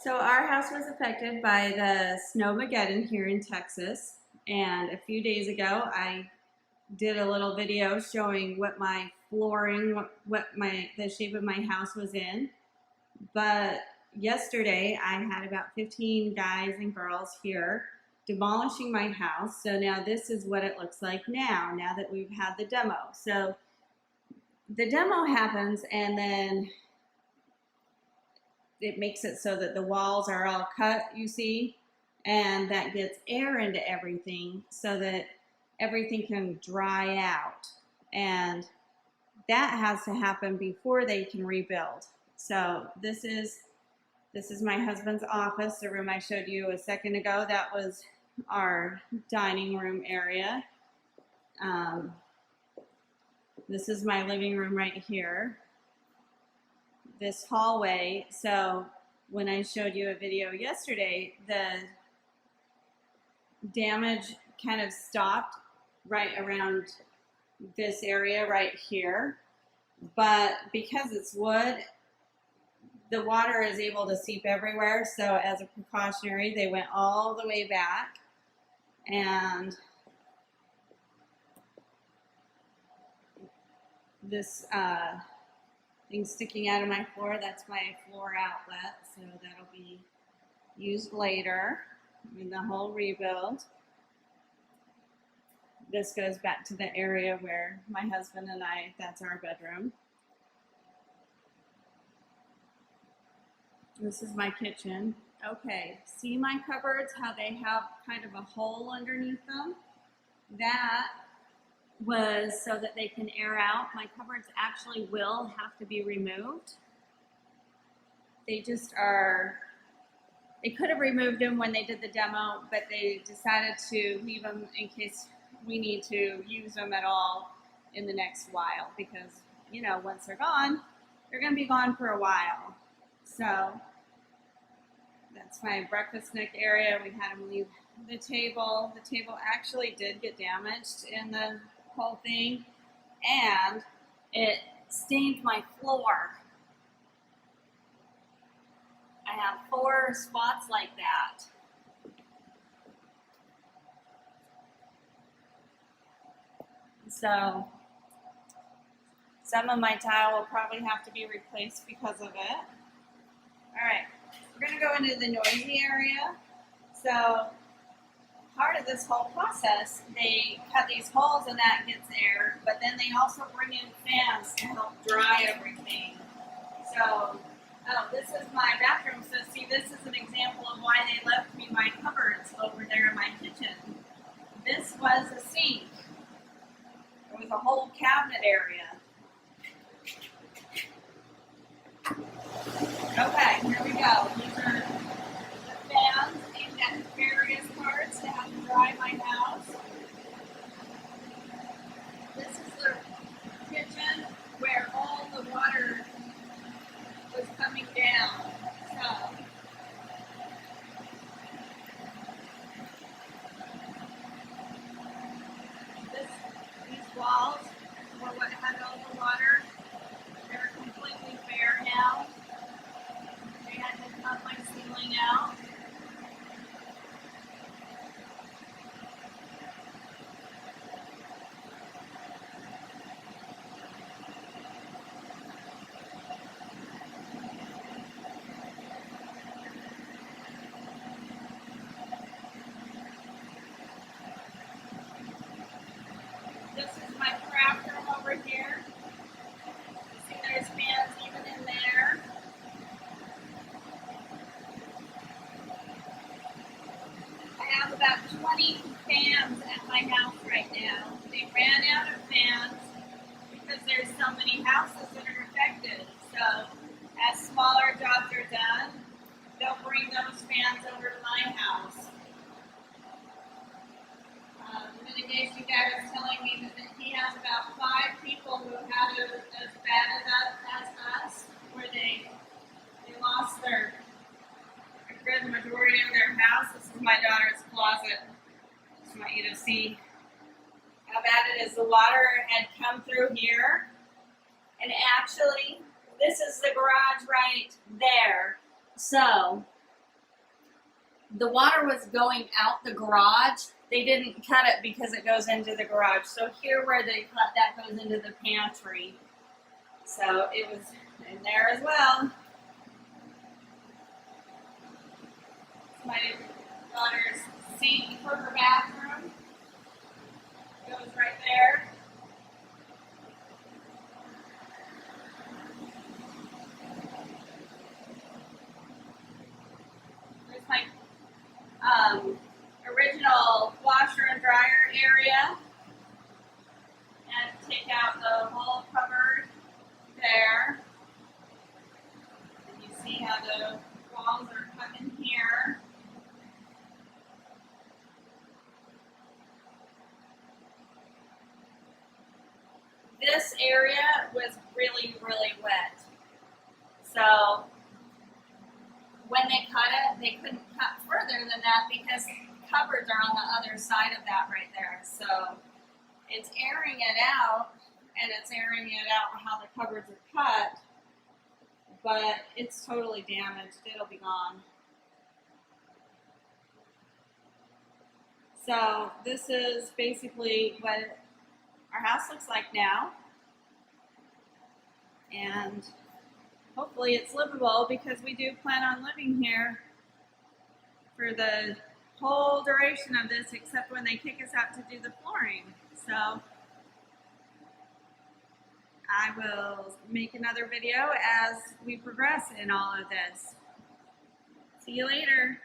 So our house was affected by the Snowmegedon here in Texas, and a few days ago I did a little video showing what my flooring, the shape of my house was in. But yesterday I had about 15 guys and girls here demolishing my house. So now this is what it looks like now that we've had the demo. So the demo happens and then it makes it so that the walls are all cut, you see, and that gets air into everything so that everything can dry out. And that has to happen before they can rebuild. So this is my husband's office, the room I showed you a second ago. That was our dining room area. This is my living room right here. This hallway. So when I showed you a video yesterday, the damage kind of stopped right around this area right here. But because it's wood, the water is able to seep everywhere. So as a precautionary, they went all the way back. And this thing sticking out of my floor, that's my floor outlet. So that'll be used later in the whole rebuild. This goes back to the area where my husband and I, that's our bedroom. This is my kitchen. Okay, see my cupboards, how they have kind of a hole underneath them? That was so that they can air out. My cupboards actually will have to be removed. They just are, they could have removed them when they did the demo, but they decided to leave them in case we need to use them at all in the next while, because, you know, once they're gone, they're going to be gone for a while. So that's my breakfast nook area. We had them leave the table. The table actually did get damaged in the whole thing, and it stained my floor. I have 4 spots like that. So some of my tile will probably have to be replaced because of it. All right, we're going to go into the noisy area. So part of this whole process, they cut these holes and that gets air, but then they also bring in fans to help dry everything. So, this is my bathroom. So see, this is an example of why they left me my cupboards over there in my kitchen. This was a sink. It was a whole cabinet area. Okay, here we go. These are the fans aimed at various parts to help dry my house. This is the kitchen where all the water was coming down. So these walls were what had all the water. They're completely bare now. They had to cut my ceiling out. This is my craft room over here. You see there's fans even in there. I have about 20 fans at my house right now. They ran out of fans because there's so many houses that are affected. So as smaller jobs are done, they'll bring those fans over to my house. The mitigation guy was telling me that he has about 5 people who had it as bad as us, where they lost their good majority of their house. This is my daughter's closet. Just want you to see how bad it is. The water had come through here, and actually, this is the garage right there. So the water was going out the garage. They didn't cut it because it goes into the garage. So here where they cut, that goes into the pantry. So it was in there as well. My daughter's sink for her bathroom goes right there. There's my original washer and dryer area. And take out the whole cupboard there. And you see how the walls are cut in here. This area was really, really wet. So when they cut it, they couldn't cut further than that because cupboards are on the other side of that right there. So it's airing it out, and it's airing it out how the cupboards are cut, but it's totally damaged. It'll be gone. So this is basically what our house looks like now, and hopefully it's livable because we do plan on living here for the whole duration of this, except when they kick us out to do the flooring. So I will make another video as we progress in all of this. See you later.